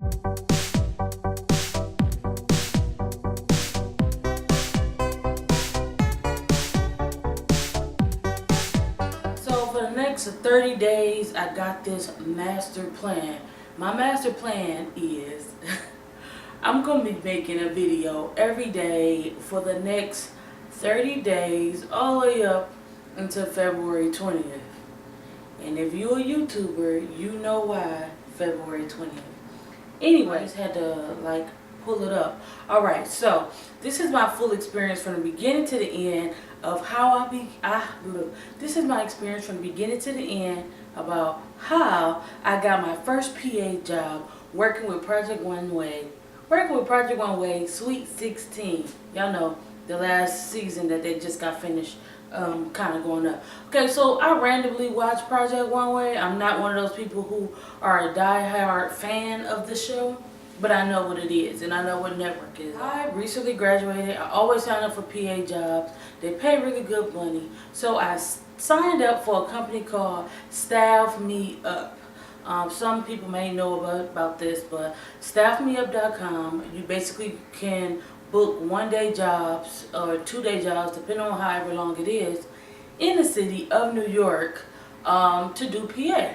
So for the next 30 days, I got this master plan. My master plan is I'm going to be making a video every day for the next 30 days, all the way up until February 20th. And if you're a YouTuber, you know why February 20th. Anyways, had to like pull it up. Alright, so this is my full experience from the beginning to the end of how this is my experience from the beginning to the end about how I got my first PA job working with Project One Way. Working with Project One Way, Sweet 16. Y'all know the last season that they just got finished kind of going up. Okay, so I randomly watch Project One Way. I'm not one of those people who are a die-hard fan of the show, but I know what it is and I know what network it is. I recently graduated. I always sign up for PA jobs. They pay really good money. So I signed up for a company called Staff Me Up. Some people may know about this, but staffmeup.com, you basically can book one-day jobs or two-day jobs, depending on however long it is, in the city of New York to do PA.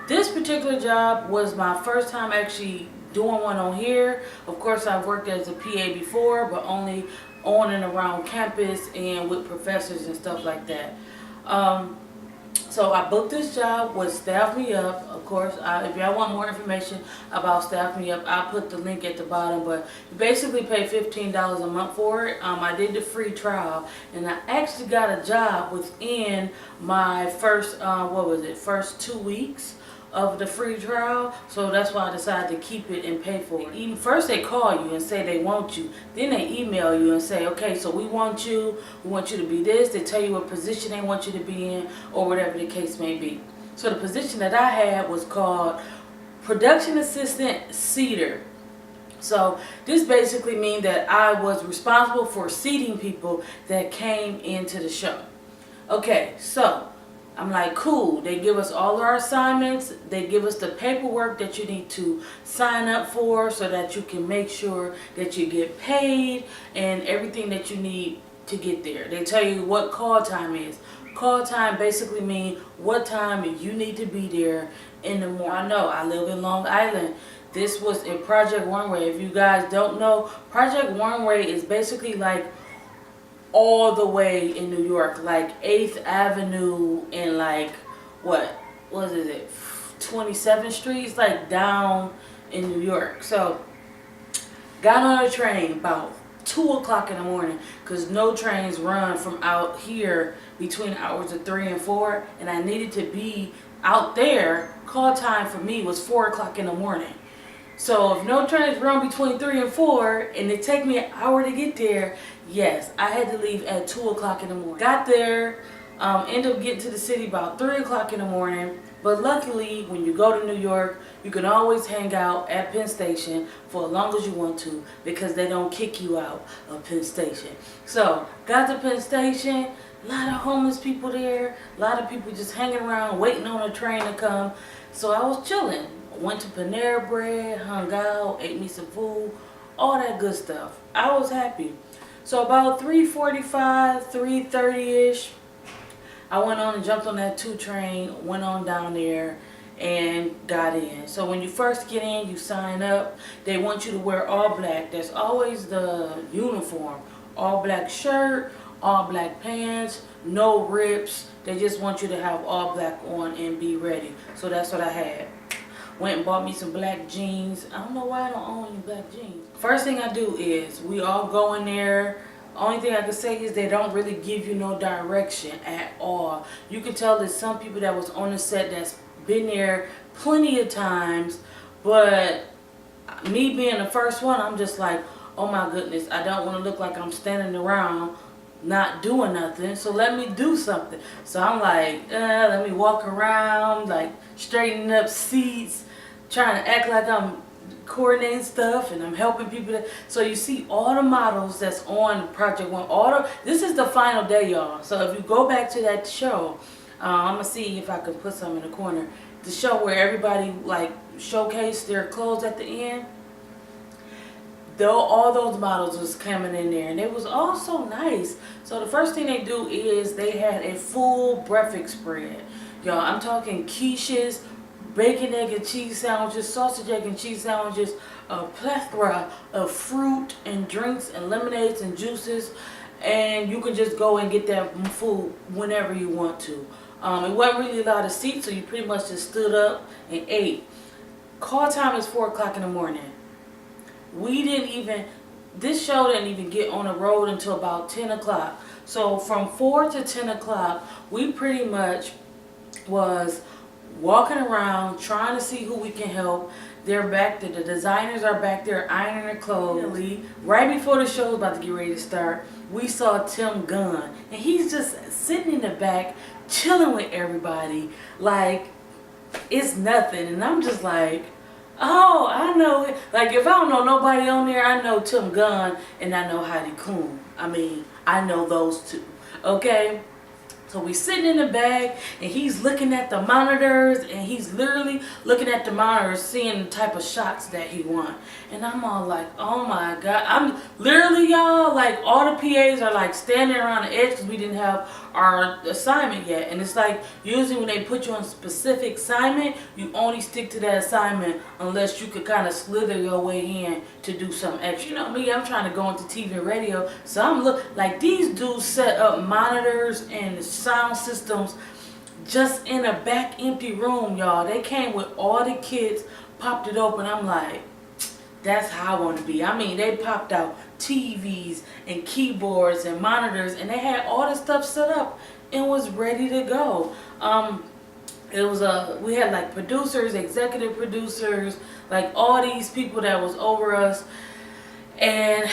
This particular job was my first time actually doing one on here. Of course, I've worked as a PA before, but only on and around campus and with professors and stuff like that. So I booked this job with Staff Me Up. Of course, if y'all want more information about Staff Me Up, I'll put the link at the bottom. But you basically pay $15 a month for it. I did the free trial, and I actually got a job within my first, first 2 weeks of the free trial. So that's why I decided to keep it and pay for it. Even first they call you and say they want you, then they email you and say, okay, so we want you to be this. They tell you what position they want you to be in or whatever the case may be. So the position that I had was called Production Assistant Seater. So this basically means that I was responsible for seating people that came into the show. Okay, so I'm like, cool. They give us all our assignments. They give us the paperwork that you need to sign up for so that you can make sure that you get paid and everything that you need to get there. They tell you what call time is. Call time basically means what time you need to be there in the morning. I know I live in Long Island. This was in Project One Way. If you guys don't know, Project One Way is basically like all the way in New York, like 8th Avenue and like, what is it, 27th Street? It's like down in New York. So, got on a train about 2 o'clock in the morning because no trains run from out here between hours of 3 and 4, and I needed to be out there. Call time for me was 4 o'clock in the morning. So if no trains run between 3 and 4 and it take me an hour to get there, yes, I had to leave at 2 o'clock in the morning. Got there, ended up getting to the city about 3 o'clock in the morning. But luckily, when you go to New York, you can always hang out at Penn Station for as long as you want to because they don't kick you out of Penn Station. So, got to Penn Station, a lot of homeless people there, a lot of people just hanging around waiting on a train to come. So I was chilling. Went to Panera Bread, hung out, ate me some food, all that good stuff. I was happy. So about 3:45, 3:30-ish, I went on and jumped on that 2 train, went on down there and got in. So when you first get in, you sign up. They want you to wear all black. That's always the uniform. All black shirt, all black pants, no rips. They just want you to have all black on and be ready. So that's what I had. Went and bought me some black jeans. I don't know why I don't own any black jeans. First thing I do is we all go in there. Only thing I can say is they don't really give you no direction at all. You can tell there's some people that was on the set that's been there plenty of times, but me being the first one, I'm just like, oh my goodness, I don't want to look like I'm standing around not doing nothing, so let me do something. So I'm like, let me walk around, like straightening up seats, trying to act like I'm coordinating stuff and I'm helping people. So you see all the models that's on Project One. This is the final day, y'all. So if you go back to that show, I'm gonna see if I can put some in the corner. The show where everybody like showcase their clothes at the end. Though all those models was coming in there, and it was all so nice. So the first thing they do is they had a full breakfast spread. Y'all, I'm talking quiches, bacon, egg, and cheese sandwiches, sausage, egg, and cheese sandwiches, a plethora of fruit and drinks and lemonades and juices, and you can just go and get that food whenever you want to. It wasn't really a lot of seats, so you pretty much just stood up and ate. Call time is 4 o'clock in the morning. This show didn't even get on the road until about 10 o'clock. So from 4 to 10 o'clock, we pretty much was walking around trying to see who we can help. They're back there, the designers are back there ironing their clothes. Right before the show was about to get ready to start, we saw Tim Gunn, and he's just sitting in the back chilling with everybody like it's nothing. And I'm just like, oh, I know it. Like, if I don't know nobody on there, I know Tim Gunn and I know Heidi Klum. I mean, I know those two. Okay? So we sitting in the back, and he's looking at the monitors, and he's literally looking at the monitors, seeing the type of shots that he want. And I'm all like, oh my God. I'm literally, y'all, like, all the PAs are like standing around the edge because we didn't have our assignment yet. And it's like, usually when they put you on a specific assignment, you only stick to that assignment unless you could kind of slither your way in to do something extra. You know me, I'm trying to go into TV and radio, so I'm like, these dudes set up monitors and sound systems just in a back empty room, y'all. They came with all the kids, popped it open. I'm like, that's how I want to be. I mean, they popped out TVs and keyboards and monitors, and they had all the stuff set up and was ready to go. We had like producers, executive producers, like all these people that was over us, and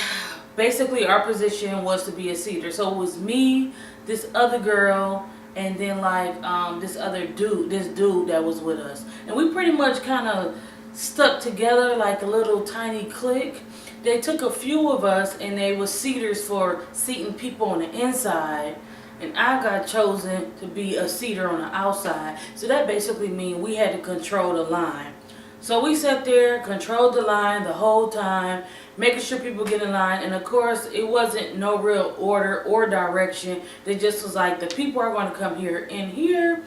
basically our position was to be a seater. So it was me, this other girl, and then like this dude that was with us, and we pretty much kind of stuck together like a little tiny clique. They took a few of us and they were seaters for seating people on the inside, and I got chosen to be a seater on the outside. So that basically means we had to control the line. So we sat there, controlled the line the whole time, making sure people get in line. And of course, it wasn't no real order or direction. They just was like, the people are going to come here and here.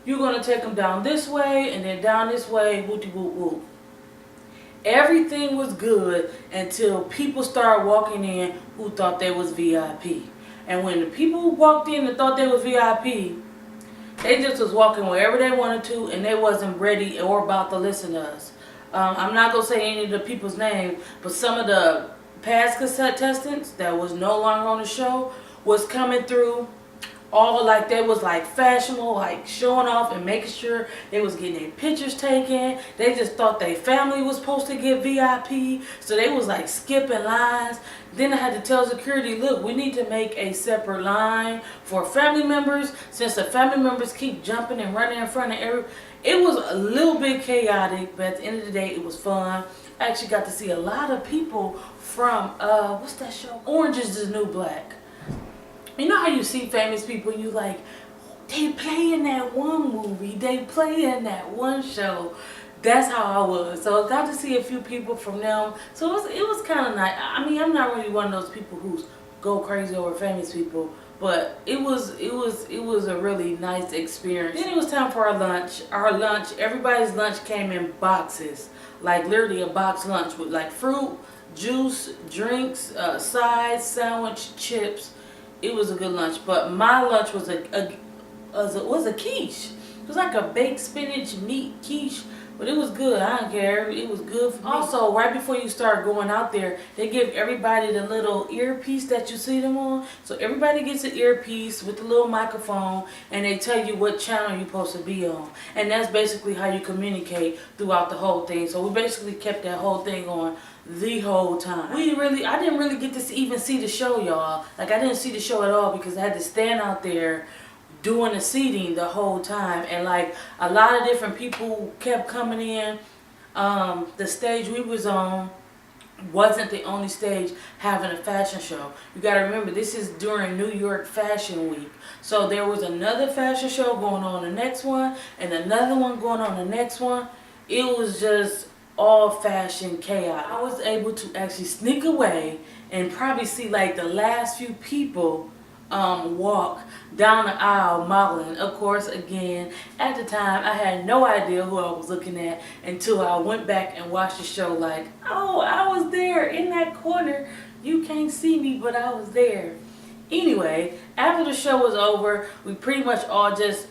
You're going to take them down this way and then down this way, whoop whoop whoop. Everything was good until people started walking in who thought they was VIP. And when the people who walked in and thought they was VIP, they just was walking wherever they wanted to, and they wasn't ready or about to listen to us. I'm not going to say any of the people's names, but some of the past contestants that was no longer on the show was coming through all like they was like fashionable, like showing off and making sure they was getting their pictures taken. They just thought their family was supposed to get VIP, so they was like skipping lines. Then I had to tell security, look, we need to make a separate line for family members, since the family members keep jumping and running in front of it was a little bit chaotic, but at the end of the day, it was fun. I actually got to see a lot of people from what's that show? Orange is the New Black. You know how you see famous people, you like, they play in that one movie, they play in that one show. That's how I was. So I got to see a few people from them. So it was kind of nice. I mean, I'm not really one of those people who go crazy over famous people, but it was a really nice experience. Then it was time for our lunch. Everybody's lunch came in boxes, like literally a box lunch with like fruit, juice, drinks, sides, sandwich, chips. It was a good lunch, but my lunch was a quiche. It was like a baked spinach meat quiche, but it was good. I don't care. It was good for me. Also, right before you start going out there, they give everybody the little earpiece that you see them on. So everybody gets an earpiece with the little microphone, and they tell you what channel you're supposed to be on. And that's basically how you communicate throughout the whole thing. So we basically kept that whole thing on the whole time. I didn't really get to even see the show, y'all. Like, I didn't see the show at all because I had to stand out there doing the seating the whole time, and like a lot of different people kept coming in. The stage we was on wasn't the only stage having a fashion show. You got to remember, this is during New York Fashion Week, so there was another fashion show going on the next one, and another one going on the next one. it was just all-fashioned chaos. I was able to actually sneak away and probably see like the last few people walk down the aisle modeling. Of course, again, at the time I had no idea who I was looking at until I went back and watched the show like, oh, I was there in that corner. You can't see me, but I was there. Anyway, after the show was over, we pretty much all just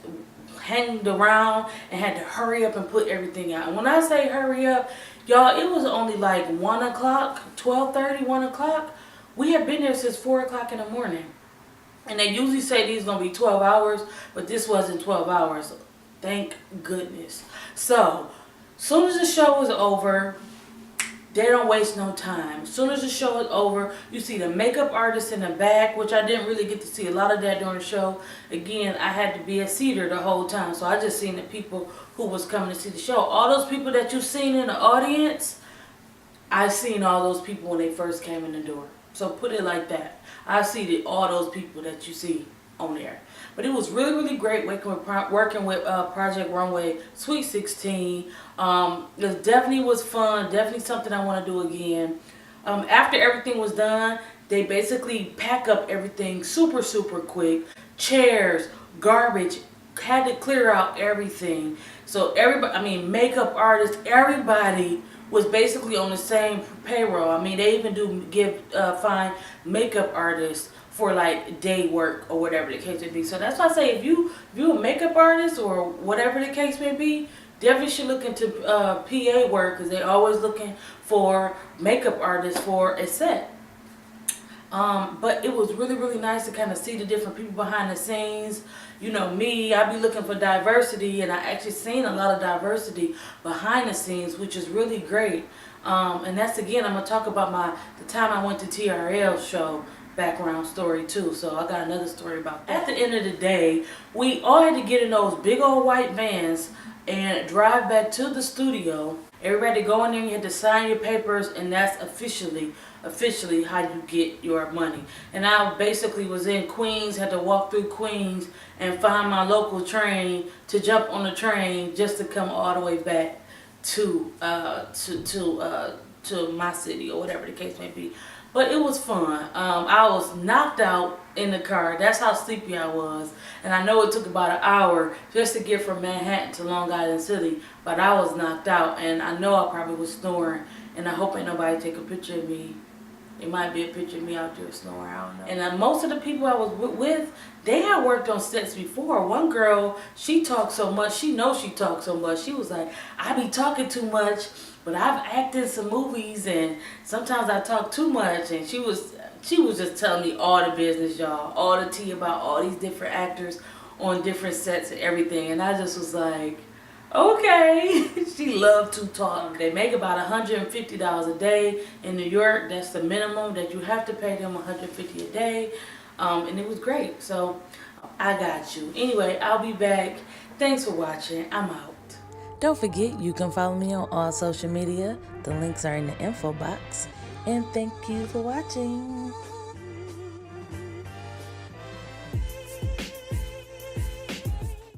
hanged around and had to hurry up and put everything out. And when I say hurry up, y'all, it was only like 1 o'clock, 12:30, 1 o'clock. We had been there since 4 o'clock in the morning. And they usually say these going to be 12 hours, but this wasn't 12 hours. Thank goodness. So, as soon as the show was over, they don't waste no time. As soon as the show is over, you see the makeup artist in the back, which I didn't really get to see a lot of that during the show. Again, I had to be a seater the whole time, so I just seen the people who was coming to see the show. All those people that you seen in the audience, I seen all those people when they first came in the door. So put it like that. I see all those people that you see on there. But it was really, really great working with Project Runway Sweet 16. It definitely was fun. Definitely something I want to do again. After everything was done, they basically pack up everything super, super quick. Chairs, garbage, had to clear out everything. So everybody, I mean, makeup artists, everybody was basically on the same payroll. I mean, they even do find makeup artists for like day work or whatever the case may be. So that's why I say if you a makeup artist or whatever the case may be, definitely should look into PA work, because they're always looking for makeup artists for a set. But it was really, really nice to kind of see the different people behind the scenes. You know me, I be looking for diversity, and I actually seen a lot of diversity behind the scenes, which is really great. And that's, again, I'm going to talk about the time I went to TRL show background story too. So I got another story about that. At the end of the day, we all had to get in those big old white vans and drive back to the studio. Everybody go in there, you had to sign your papers, and that's officially how you get your money. And I basically was in Queens, had to walk through Queens and find my local train to jump on the train just to come all the way back to my city or whatever the case may be. But it was fun. I was knocked out in the car. That's how sleepy I was. And I know it took about an hour just to get from Manhattan to Long Island City. But I was knocked out. And I know I probably was snoring. And I hope ain't nobody take a picture of me. It might be a picture of me out there snoring. I don't know. And most of the people I was with, they had worked on sets before. One girl, she talked so much. She knows she talked so much. She was like, I be talking too much. But I've acted in some movies, and sometimes I talk too much. And she was just telling me all the business, y'all, all the tea about all these different actors on different sets and everything. And I just was like, okay. She loved to talk. They make about $150 a day in New York. That's the minimum that you have to pay them, $150 a day. And it was great. So I got you. Anyway, I'll be back. Thanks for watching. I'm out. Don't forget, you can follow me on all social media. The links are in the info box. And thank you for watching.